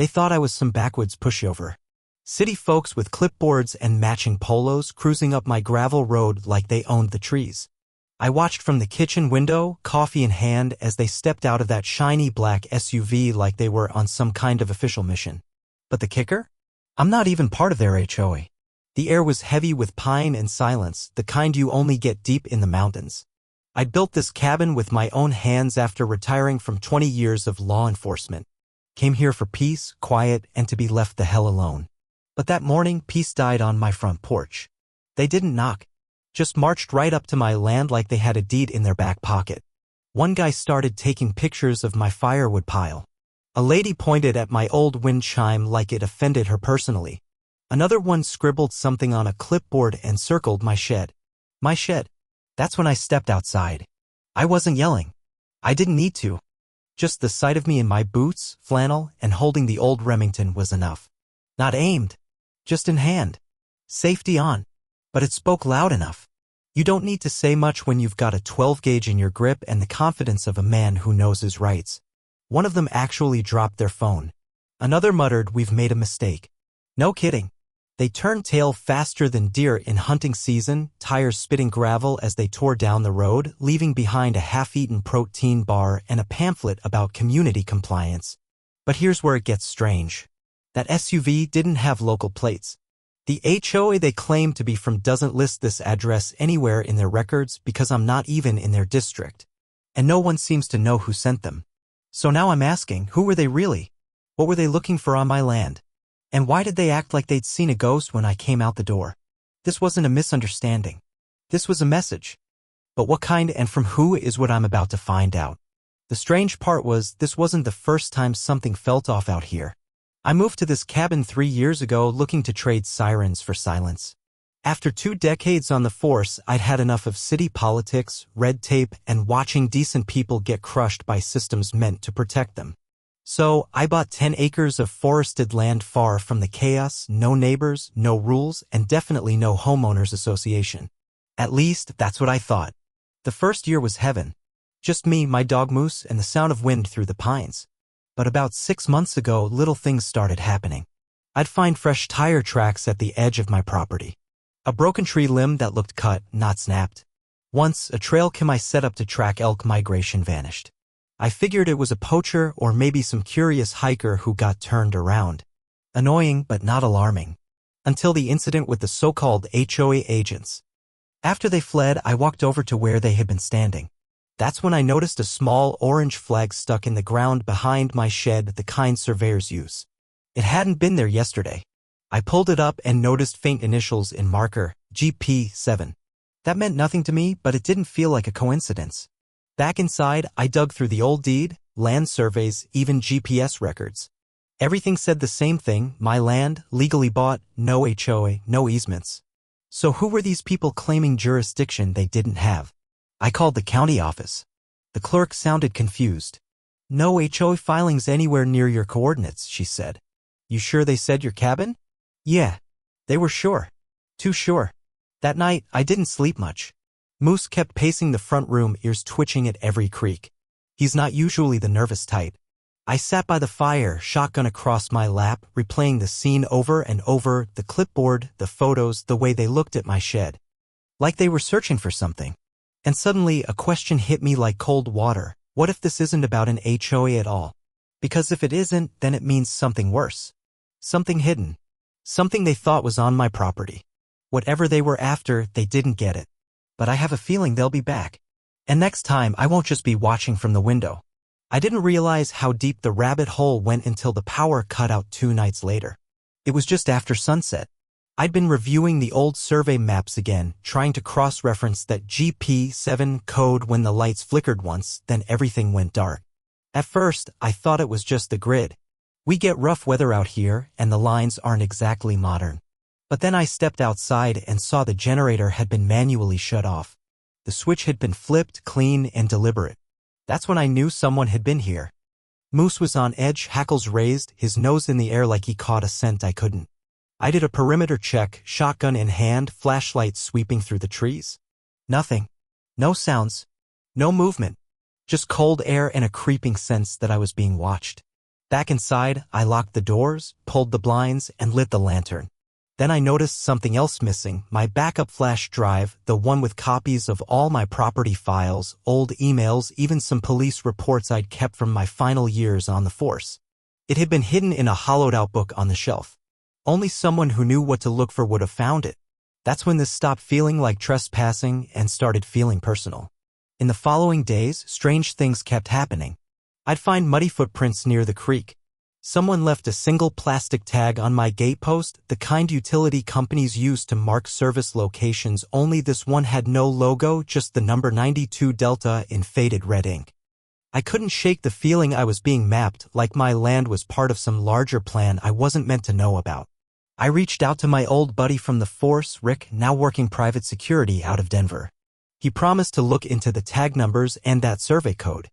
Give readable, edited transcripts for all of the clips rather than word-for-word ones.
They thought I was some backwoods pushover. City folks with clipboards and matching polos cruising up my gravel road like they owned the trees. I watched from the kitchen window, coffee in hand, as they stepped out of that shiny black SUV like they were on some kind of official mission. But the kicker? I'm not even part of their HOA. The air was heavy with pine and silence, the kind you only get deep in the mountains. I'd built this cabin with my own hands after retiring from 20 years of law enforcement. Came here for peace, quiet, and to be left the hell alone. But that morning, peace died on my front porch. They didn't knock. Just marched right up to my land like they had a deed in their back pocket. One guy started taking pictures of my firewood pile. A lady pointed at my old wind chime like it offended her personally. Another one scribbled something on a clipboard and circled my shed. My shed. That's when I stepped outside. I wasn't yelling. I didn't need to. Just the sight of me in my boots, flannel, and holding the old Remington was enough. Not aimed. Just in hand. Safety on. But it spoke loud enough. You don't need to say much when you've got a 12 gauge in your grip and the confidence of a man who knows his rights. One of them actually dropped their phone. Another muttered, "We've made a mistake." No kidding. They turned tail faster than deer in hunting season, tires spitting gravel as they tore down the road, leaving behind a half-eaten protein bar and a pamphlet about community compliance. But here's where it gets strange. That SUV didn't have local plates. The HOA they claim to be from doesn't list this address anywhere in their records because I'm not even in their district. And no one seems to know who sent them. So now I'm asking, who were they really? What were they looking for on my land? And why did they act like they'd seen a ghost when I came out the door? This wasn't a misunderstanding. This was a message. But what kind and from who is what I'm about to find out. The strange part was, this wasn't the first time something felt off out here. I moved to this cabin 3 years ago looking to trade sirens for silence. After 2 decades on the force, I'd had enough of city politics, red tape, and watching decent people get crushed by systems meant to protect them. So, I bought 10 acres of forested land far from the chaos, no neighbors, no rules, and definitely no homeowners association. At least, that's what I thought. The first year was heaven. Just me, my dog Moose, and the sound of wind through the pines. But about 6 months ago, little things started happening. I'd find fresh tire tracks at the edge of my property. A broken tree limb that looked cut, not snapped. Once, a trail cam I set up to track elk migration vanished. I figured it was a poacher or maybe some curious hiker who got turned around. Annoying, but not alarming. Until the incident with the so-called HOA agents. After they fled, I walked over to where they had been standing. That's when I noticed a small orange flag stuck in the ground behind my shed, the kind surveyors use. It hadn't been there yesterday. I pulled it up and noticed faint initials in marker, GP7. That meant nothing to me, but it didn't feel like a coincidence. Back inside, I dug through the old deed, land surveys, even GPS records. Everything said the same thing: my land, legally bought, no HOA, no easements. So who were these people claiming jurisdiction they didn't have? I called the county office. The clerk sounded confused. "No HOA filings anywhere near your coordinates," she said. "You sure they said your cabin?" Yeah. They were sure. Too sure. That night, I didn't sleep much. Moose kept pacing the front room, ears twitching at every creak. He's not usually the nervous type. I sat by the fire, shotgun across my lap, replaying the scene over and over, the clipboard, the photos, the way they looked at my shed. Like they were searching for something. And suddenly, a question hit me like cold water. What if this isn't about an HOA at all? Because if it isn't, then it means something worse. Something hidden. Something they thought was on my property. Whatever they were after, they didn't get it. But I have a feeling they'll be back. And next time, I won't just be watching from the window. I didn't realize how deep the rabbit hole went until the power cut out 2 nights later. It was just after sunset. I'd been reviewing the old survey maps again, trying to cross-reference that GP7 code when the lights flickered once, then everything went dark. At first, I thought it was just the grid. We get rough weather out here, and the lines aren't exactly modern. But then I stepped outside and saw the generator had been manually shut off. The switch had been flipped, clean, and deliberate. That's when I knew someone had been here. Moose was on edge, hackles raised, his nose in the air like he caught a scent I couldn't. I did a perimeter check, shotgun in hand, flashlight sweeping through the trees. Nothing. No sounds. No movement. Just cold air and a creeping sense that I was being watched. Back inside, I locked the doors, pulled the blinds, and lit the lantern. Then I noticed something else missing, my backup flash drive, the one with copies of all my property files, old emails, even some police reports I'd kept from my final years on the force. It had been hidden in a hollowed-out book on the shelf. Only someone who knew what to look for would have found it. That's when this stopped feeling like trespassing and started feeling personal. In the following days, strange things kept happening. I'd find muddy footprints near the creek. Someone left a single plastic tag on my gatepost, the kind utility companies use to mark service locations, only this one had no logo, just the number 92 Delta in faded red ink. I couldn't shake the feeling I was being mapped, like my land was part of some larger plan I wasn't meant to know about. I reached out to my old buddy from the force, Rick, now working private security out of Denver. He promised to look into the tag numbers and that survey code.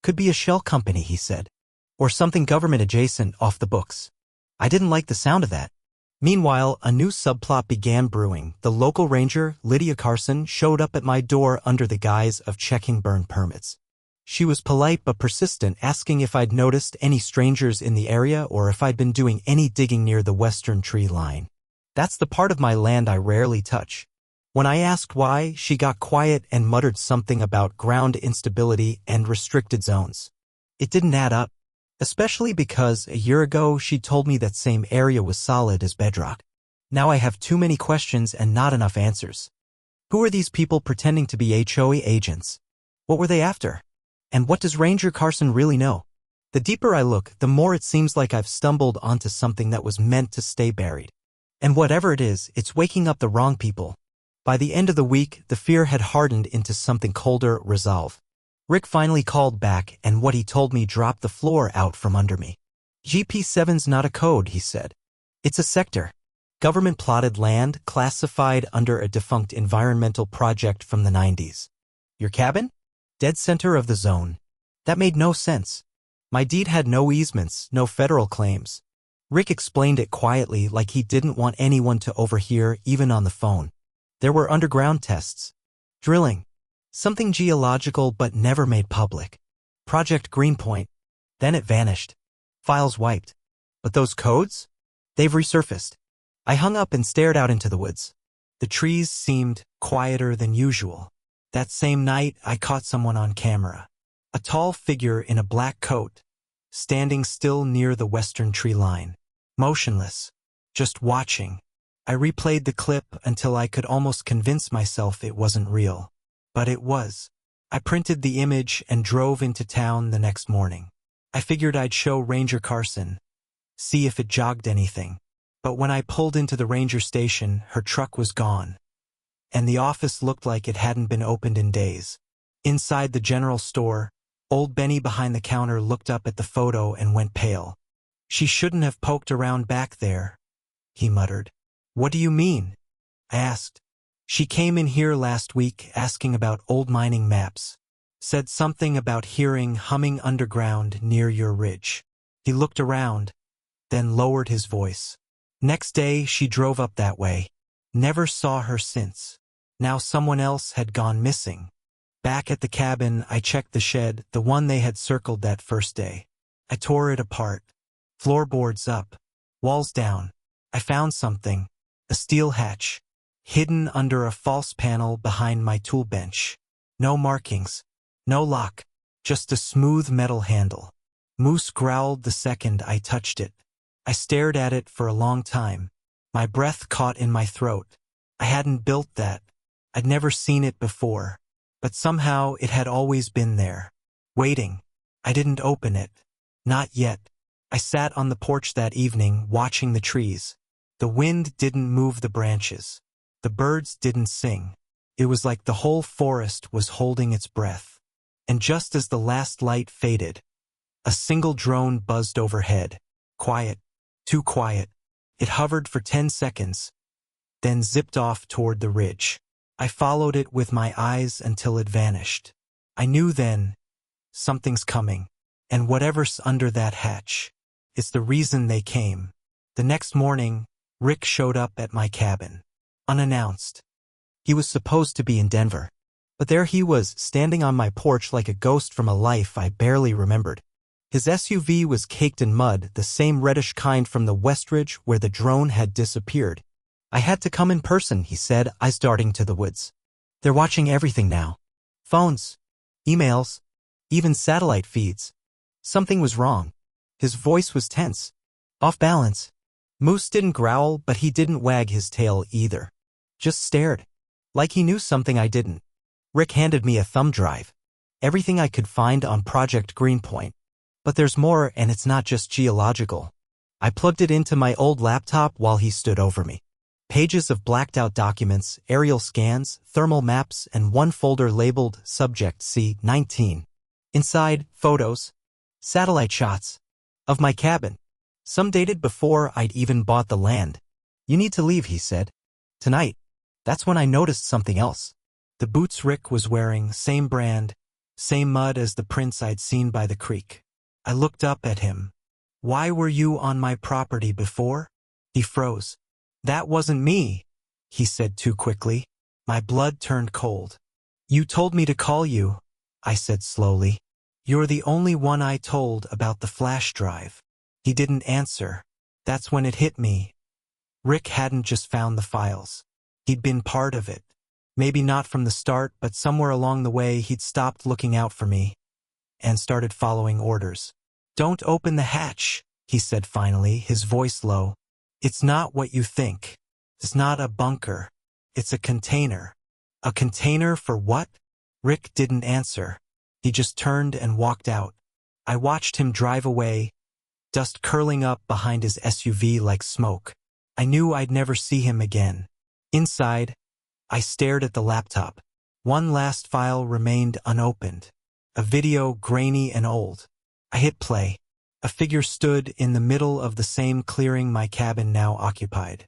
Could be a shell company, he said. Or something government adjacent off the books. I didn't like the sound of that. Meanwhile, a new subplot began brewing. The local ranger, Lydia Carson, showed up at my door under the guise of checking burn permits. She was polite but persistent, asking if I'd noticed any strangers in the area or if I'd been doing any digging near the western tree line. That's the part of my land I rarely touch. When I asked why, she got quiet and muttered something about ground instability and restricted zones. It didn't add up. Especially because a year ago she told me that same area was solid as bedrock. Now I have too many questions and not enough answers. Who are these people pretending to be HOA agents? What were they after? And what does Ranger Carson really know? The deeper I look, the more it seems like I've stumbled onto something that was meant to stay buried. And whatever it is, it's waking up the wrong people. By the end of the week, the fear had hardened into something colder, resolve. Rick finally called back, and what he told me dropped the floor out from under me. GP7's not a code, he said. It's a sector. Government-plotted land classified under a defunct environmental project from the 90s. Your cabin? Dead center of the zone. That made no sense. My deed had no easements, no federal claims. Rick explained it quietly, like he didn't want anyone to overhear, even on the phone. There were underground tests. Drilling. Something geological but never made public. Project Greenpoint. Then it vanished. Files wiped. But those codes? They've resurfaced. I hung up and stared out into the woods. The trees seemed quieter than usual. That same night, I caught someone on camera. A tall figure in a black coat, standing still near the western tree line. Motionless. Just watching. I replayed the clip until I could almost convince myself it wasn't real. But it was. I printed the image and drove into town the next morning. I figured I'd show Ranger Carson, see if it jogged anything. But when I pulled into the ranger station, her truck was gone. And the office looked like it hadn't been opened in days. Inside the general store, old Benny behind the counter looked up at the photo and went pale. She shouldn't have poked around back there, he muttered. What do you mean? I asked. She came in here last week asking about old mining maps. Said something about hearing humming underground near your ridge. He looked around, then lowered his voice. Next day, she drove up that way. Never saw her since. Now someone else had gone missing. Back at the cabin, I checked the shed, the one they had circled that first day. I tore it apart. Floorboards up. Walls down. I found something. A steel hatch. Hidden under a false panel behind my tool bench. No markings. No lock. Just a smooth metal handle. Moose growled the second I touched it. I stared at it for a long time. My breath caught in my throat. I hadn't built that. I'd never seen it before. But somehow it had always been there. Waiting. I didn't open it. Not yet. I sat on the porch that evening, watching the trees. The wind didn't move the branches. The birds didn't sing. It was like the whole forest was holding its breath. And just as the last light faded, a single drone buzzed overhead. Quiet. Too quiet. It hovered for 10 seconds, then zipped off toward the ridge. I followed it with my eyes until it vanished. I knew then, something's coming. And whatever's under that hatch, it's the reason they came. The next morning, Rick showed up at my cabin. Unannounced. He was supposed to be in Denver. But there he was, standing on my porch like a ghost from a life I barely remembered. His SUV was caked in mud, the same reddish kind from the Westridge where the drone had disappeared. I had to come in person, he said, eyes darting to the woods. They're watching everything now. Phones, emails, even satellite feeds. Something was wrong. His voice was tense, off balance. Moose didn't growl, but he didn't wag his tail either. Just stared, like he knew something I didn't. Rick handed me a thumb drive. Everything I could find on Project Greenpoint. But there's more, and it's not just geological. I plugged it into my old laptop while he stood over me. Pages of blacked-out documents, aerial scans, thermal maps, and one folder labeled Subject C-19. Inside, photos, satellite shots, of my cabin. Some dated before I'd even bought the land. You need to leave, he said. Tonight. That's when I noticed something else. The boots Rick was wearing, same brand, same mud as the prints I'd seen by the creek. I looked up at him. Why were you on my property before? He froze. That wasn't me, he said too quickly. My blood turned cold. You told me to call you, I said slowly. You're the only one I told about the flash drive. He didn't answer. That's when it hit me. Rick hadn't just found the files. He'd been part of it. Maybe not from the start, but somewhere along the way he'd stopped looking out for me and started following orders. Don't open the hatch, he said finally, his voice low. It's not what you think. It's not a bunker. It's a container. A container for what? Rick didn't answer. He just turned and walked out. I watched him drive away, dust curling up behind his SUV like smoke. I knew I'd never see him again. Inside, I stared at the laptop. One last file remained unopened. A video grainy and old. I hit play. A figure stood in the middle of the same clearing my cabin now occupied.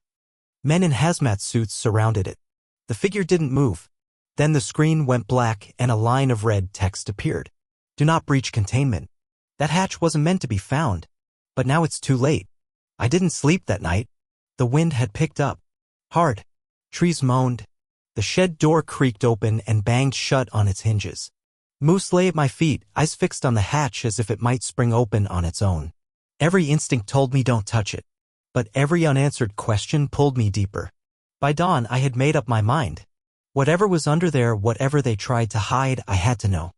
Men in hazmat suits surrounded it. The figure didn't move. Then the screen went black and a line of red text appeared. Do not breach containment. That hatch wasn't meant to be found. But now it's too late. I didn't sleep that night. The wind had picked up. Hard. Trees moaned. The shed door creaked open and banged shut on its hinges. Moose lay at my feet, eyes fixed on the hatch as if it might spring open on its own. Every instinct told me don't touch it. But every unanswered question pulled me deeper. By dawn, I had made up my mind. Whatever was under there, whatever they tried to hide, I had to know.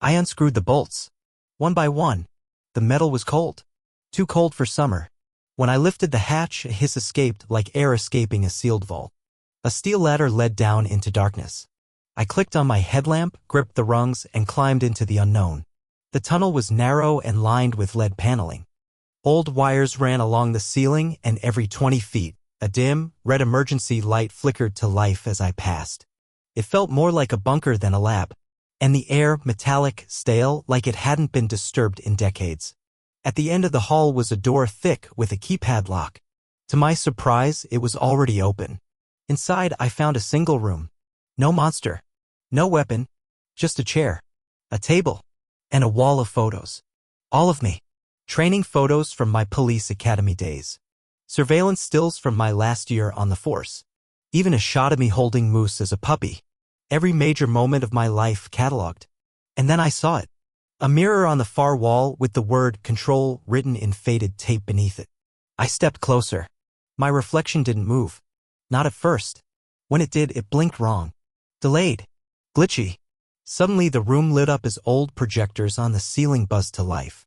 I unscrewed the bolts. One by one. The metal was cold. Too cold for summer. When I lifted the hatch, a hiss escaped like air escaping a sealed vault. A steel ladder led down into darkness. I clicked on my headlamp, gripped the rungs, and climbed into the unknown. The tunnel was narrow and lined with lead paneling. Old wires ran along the ceiling, and every 20 feet, a dim, red emergency light flickered to life as I passed. It felt more like a bunker than a lab, and the air metallic, stale, like it hadn't been disturbed in decades. At the end of the hall was a door thick with a keypad lock. To my surprise, it was already open. Inside, I found a single room. No monster. No weapon. Just a chair. A table. And a wall of photos. All of me. Training photos from my police academy days. Surveillance stills from my last year on the force. Even a shot of me holding Moose as a puppy. Every major moment of my life cataloged. And then I saw it. A mirror on the far wall with the word control written in faded tape beneath it. I stepped closer. My reflection didn't move. Not at first. When it did, it blinked wrong. Delayed. Glitchy. Suddenly the room lit up as old projectors on the ceiling buzzed to life.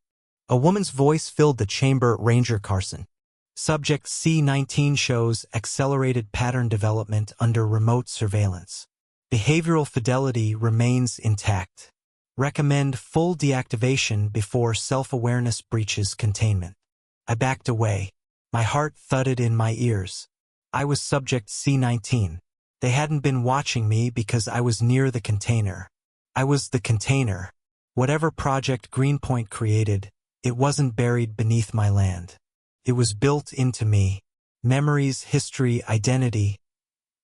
A woman's voice filled the chamber. Ranger Carson. Subject C-19 shows accelerated pattern development under remote surveillance. Behavioral fidelity remains intact. Recommend full deactivation before self-awareness breaches containment. I backed away. My heart thudded in my ears. I was Subject C-19. They hadn't been watching me because I was near the container. I was the container. Whatever Project Greenpoint created, it wasn't buried beneath my land. It was built into me. Memories, history, identity,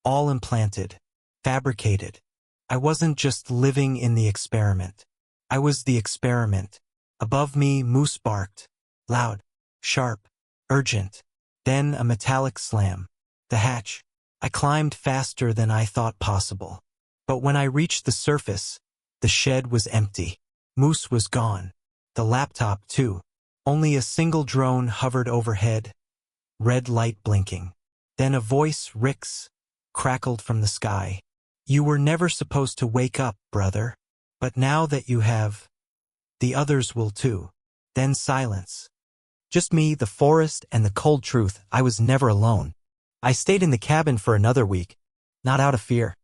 all implanted, fabricated. I wasn't just living in the experiment. I was the experiment. Above me, Moose barked. Loud, sharp, urgent. Then a metallic slam. The hatch. I climbed faster than I thought possible. But when I reached the surface, the shed was empty. Moose was gone. The laptop, too. Only a single drone hovered overhead, red light blinking. Then a voice, Rick's, crackled from the sky. You were never supposed to wake up, brother. But now that you have, the others will too. Then silence. Just me, the forest, and the cold truth. I was never alone. I stayed in the cabin for another week. Not out of fear.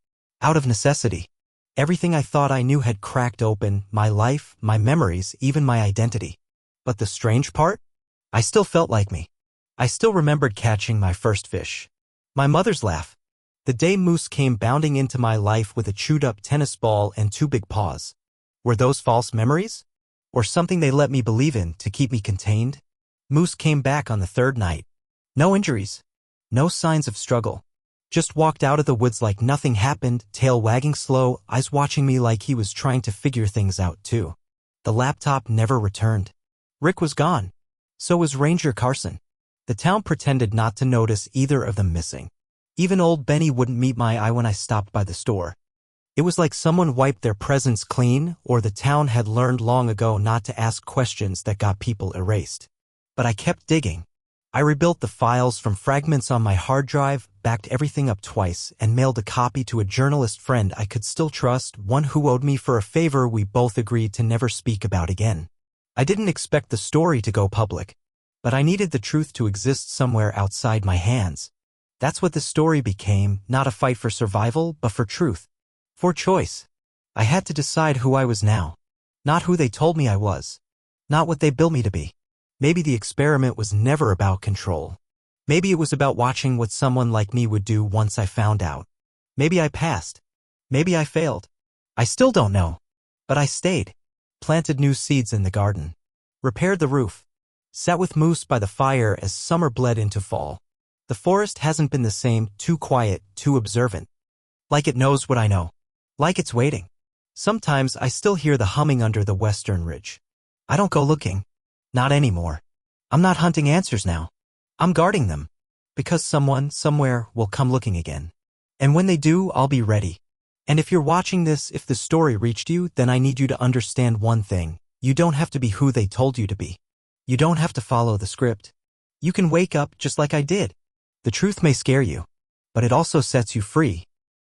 Out of necessity. Everything I thought I knew had cracked open, my life, my memories, even my identity. But the strange part? I still felt like me. I still remembered catching my first fish. My mother's laugh. The day Moose came bounding into my life with a chewed-up tennis ball and two big paws. Were those false memories? Or something they let me believe in to keep me contained? Moose came back on the third night. No injuries. No signs of struggle. Just walked out of the woods like nothing happened, tail wagging slow, eyes watching me like he was trying to figure things out too. The laptop never returned. Rick was gone. So was Ranger Carson. The town pretended not to notice either of them missing. Even old Benny wouldn't meet my eye when I stopped by the store. It was like someone wiped their presence clean, or the town had learned long ago not to ask questions that got people erased. But I kept digging. I rebuilt the files from fragments on my hard drive, backed everything up twice, and mailed a copy to a journalist friend I could still trust, one who owed me for a favor we both agreed to never speak about again. I didn't expect the story to go public, but I needed the truth to exist somewhere outside my hands. That's what the story became, not a fight for survival, but for truth. For choice. I had to decide who I was now. Not who they told me I was. Not what they built me to be. Maybe the experiment was never about control. Maybe it was about watching what someone like me would do once I found out. Maybe I passed. Maybe I failed. I still don't know. But I stayed. Planted new seeds in the garden. Repaired the roof. Sat with Moose by the fire as summer bled into fall. The forest hasn't been the same, too quiet, too observant. Like it knows what I know. Like it's waiting. Sometimes I still hear the humming under the western ridge. I don't go looking. Not anymore. I'm not hunting answers now. I'm guarding them. Because someone, somewhere, will come looking again. And when they do, I'll be ready. And if you're watching this, if the story reached you, then I need you to understand one thing. You don't have to be who they told you to be. You don't have to follow the script. You can wake up just like I did. The truth may scare you, but it also sets you free.